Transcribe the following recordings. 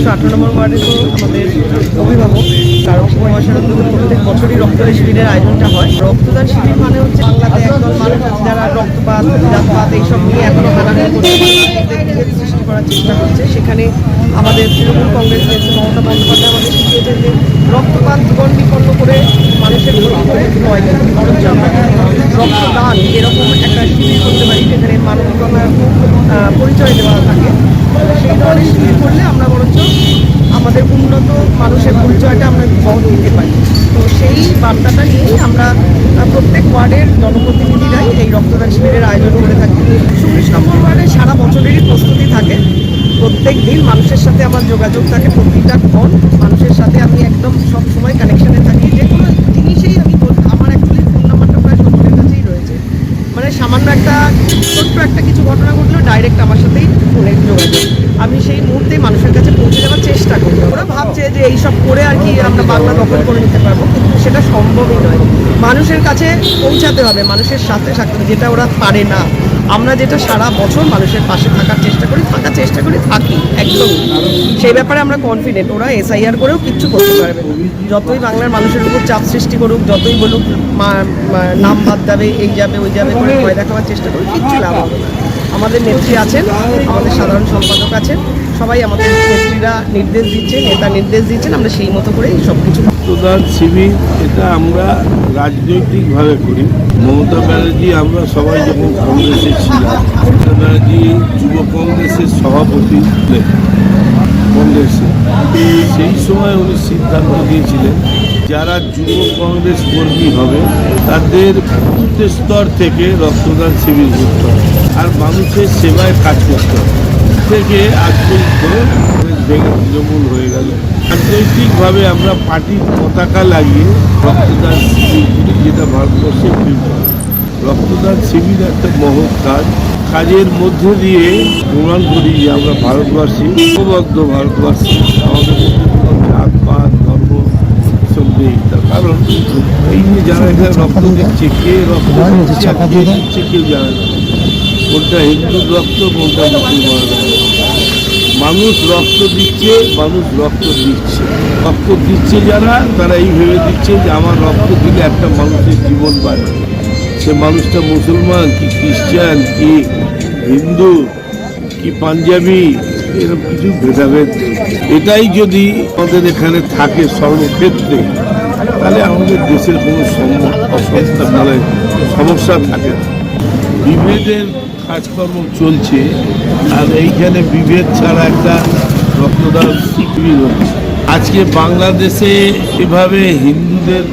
118 নম্বর ওয়ার্ডে তো আমাদের অভিভাবক কারণ মহাশয় প্রত্যেক বছরই রক্তদান শিবিরের আয়োজনটা হয়। রক্তদান শিবির মানে হচ্ছে বাংলাতে একদল মানুষ আছে যারা রক্তপাত জাতপাত এইসব নিয়ে এখনো হানাহানি করছে, সৃষ্টি করার চেষ্টা করছে। সেখানে আমাদের তৃণমূল কংগ্রেস নেত্রী মমতা বন্দ্যোপাধ্যায় আমাদের শিখিয়েছেন যে রক্তপাত জীবন বিপন্ন করে মানুষের ক্ষতি করে নয়, বরঞ্চ আমরা রক্তদান এরকম একটা শিবির করতে পারি যেখানে মানবিকতার পরিচয় দেওয়া থাকে। সেই ধরনের শিবির করলে আমরা বরঞ্চ আমাদের উন্নত মানুষের পরিচয়টা আমরা বহন দিতে পারি। তো সেই বার্তাটা নিয়ে আমরা প্রত্যেক ওয়ার্ডের জনপ্রতিনিধিরাই এই রক্তদান শিবিরের আয়োজন করে থাকি। 19 নম্বর ওয়ার্ডে সারা বছরেরই প্রস্তুতি থাকে, প্রত্যেক দিন মানুষের সাথে আমার যোগাযোগ থাকে, প্রতিটা ক্ষণ মানুষের সাথে আমি একদম সব সময় কানেকশানে থাকি। যে কোনো জিনিসেই আমি আমার অ্যাকচুয়ালি ফোন নাম্বারটা প্রায় সকলের কাছেই রয়েছে, মানে সামান্য একটা ছোট্ট একটা কিছু ঘটনা ঘটলেও ডাইরেক্ট আমার সাথেই ফোনে যোগাযোগ, আমি সেই মুহূর্তেই মানুষের কাছে পৌঁছে যাওয়ার চেষ্টা করি। ওরা ভাবছে যে এইসব করে আর কি আমরা বাংলা দখল করে নিতে পারবো, কিন্তু সেটা সম্ভবই নয়। মানুষের কাছে পৌঁছাতে হবে, মানুষের সাথে থাকতে হবে, যেটা ওরা পারে না। আমরা যেটা সারা বছর মানুষের পাশে থাকার চেষ্টা করি থাকি একদম, সেই ব্যাপারে আমরা কনফিডেন্ট। ওরা SIR করেও কিচ্ছু করতে পারবে না, যতই বাংলার মানুষের উপর চাপ সৃষ্টি করুক, যতই বলুক নাম বাদ যাবে, এই যাবে ওই যাবে করে ভয় দেখাবার চেষ্টা করুক, কিচ্ছু লাভ হবে না। আমাদের নেত্রী আছেন, আমাদের সাধারণ সম্পাদক আছেন, সবাই আমাদের নেত্রীরা নির্দেশ দিচ্ছেন, নেতা নির্দেশ দিচ্ছেন, আমরা সেই মতো করে সব কিছু। রক্তদান শিবির এটা আমরা রাজনৈতিকভাবে করি। মমতা ব্যানার্জি, আমরা সবাই যখন কংগ্রেসে ছিলাম, মমতা ব্যানার্জি যুব কংগ্রেসের সভাপতি ছিলেন কংগ্রেসে, সেই সময় উনি সিদ্ধান্ত দিয়েছিলেন যারা যুব কংগ্রেস কর্মী হবে তাদের বুথ স্তর থেকে রক্তদান শিবির করতে হবে আর মানুষের সেবায় কাজ করতে হবে। থেকে আজ পর্যন্ত ভেঙে তৃণমূল হয়ে গেল। রাজনৈতিকভাবে আমরা পার্টির পতাকা লাগিয়ে রক্তদান শিবির করি, যেটা ভারতবর্ষে রক্তদান শিবির একটা মহৎ কাজ। কাজের মধ্যে দিয়ে প্রমাণ করি যে আমরা ভারতবাসী, ঐক্যবদ্ধ ভারতবাসী, আমাদের মধ্যে কোনো জাত পাত ধর্ম এসব নেই। তার কারণ এই যে যারা এখানে রক্ত দিচ্ছে, কে রক্ত দিচ্ছে কেউ জানে না, কোনটা হিন্দুর রক্ত কোনটা মুসলমানের। মানুষ রক্ত দিচ্ছে, রক্ত দিচ্ছে যারা, তারা এই ভেবে দিচ্ছে যে আমার রক্ত দিলে একটা মানুষের জীবন বাড়বে। সে মানুষটা মুসলমান কি খ্রিস্টান কি হিন্দু কি পাঞ্জাবি, এরকম কিছু ভেদাভেদ নেই। এটাই যদি আমাদের এখানে থাকে সর্বক্ষেত্রে, তাহলে আমাদের দেশের কোনো সমস্যা থাকে না। বিভেদের কাজকর্ম চলছে, আর এইখানে বিভেদ ছাড়া একটা রক্তদান শিবির হচ্ছে। আজকে বাংলাদেশে এভাবে হিন্দুদের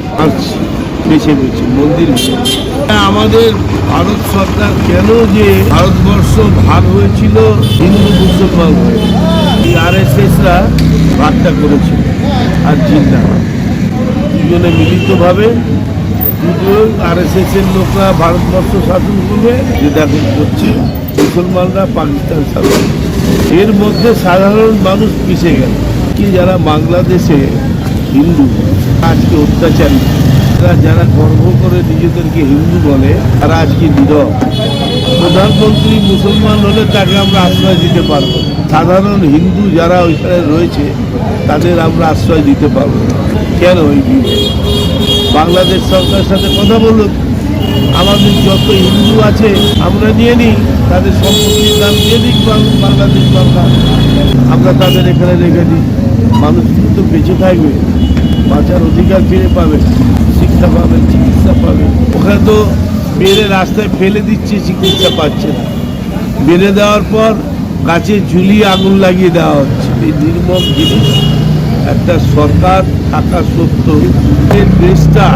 বেছে মন্দির আমাদের ভারত সরকার কেন যে ভারতবর্ষ ভাগ হয়েছিল হিন্দু মুসলমান হয়ে, এই RSSরা ভাগটা করেছিল আর জিন্না দুজনে মিলিতভাবে দুজন RSSের লোকরা ভারতবর্ষ শাসন করবে, যেটা করছে মুসলমানরা পাকিস্তান শাসন। এর মধ্যে সাধারণ মানুষ পিছিয়ে গেল। কি যারা বাংলাদেশে হিন্দু আজকে অত্যাচারী, যারা গর্ব করে নিজেদেরকে হিন্দু বলে, তারা আজকে নীরব। প্রধানমন্ত্রী মুসলমান হলে তাকে আমরা আশ্রয় দিতে পারবো, সাধারণ হিন্দু যারা ওইখানে রয়েছে তাদের আমরা আশ্রয় দিতে পারবো কেন? ওই বাংলাদেশ সরকারের সাথে কথা বলুন, আমাদের যত হিন্দু আছে আমরা নিয়ে নিই, তাদের সম্পত্তির দাম দিয়ে দিই বাংলাদেশ সরকার, আমরা তাদের এখানে রেখে দিই। মানুষ কিন্তু বেঁচে থাকবে, বাঁচার অধিকার ফিরে পাবে, শিক্ষা পাবে, চিকিৎসা পাবে। ওখানে তো মেরে রাস্তায় ফেলে দিচ্ছে, চিকিৎসা পাচ্ছে না। মেরে দেওয়ার পর গাছে ঝুলিয়ে আগুন লাগিয়ে দেওয়া হচ্ছে। এই নির্মম জিনিস একটা সরকার থাকা সত্ত্বেও এর দেশটা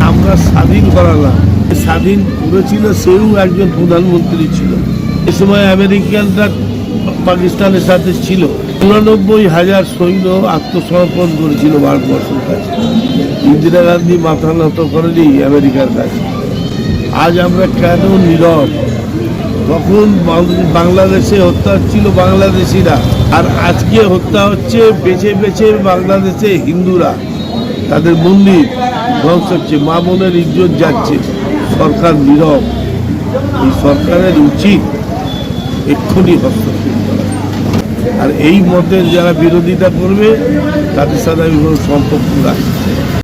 আমরা স্বাধীন করালাম। স্বাধীন করেছিল সেও একজন প্রধানমন্ত্রী ছিল। এ সময় আমেরিকানরা পাকিস্তানের সাথে ছিল। 89,000 সৈন্য আত্মসমর্পণ করেছিল ভারতবর্ষের কাছে। ইন্দিরা গান্ধী মাথা নত করেনি আমেরিকার কাছে। আজ আমরা কেন নীরব? তখন বাংলাদেশে হত্যা হচ্ছিল বাংলাদেশিরা, আর আজকে হত্যা হচ্ছে বেছে বেছে বাংলাদেশে হিন্দুরা। তাদের মন্দির ধ্বংস হচ্ছে, মা বোনের ইজ্জত যাচ্ছে, সরকার নীরব। এই সরকারের উচিত এক্ষুনি হস্তক্ষেপ করা। আর এই মতের যারা বিরোধিতা করবে তাদের সাথে আমি কোনো সম্পর্ক রাখি না।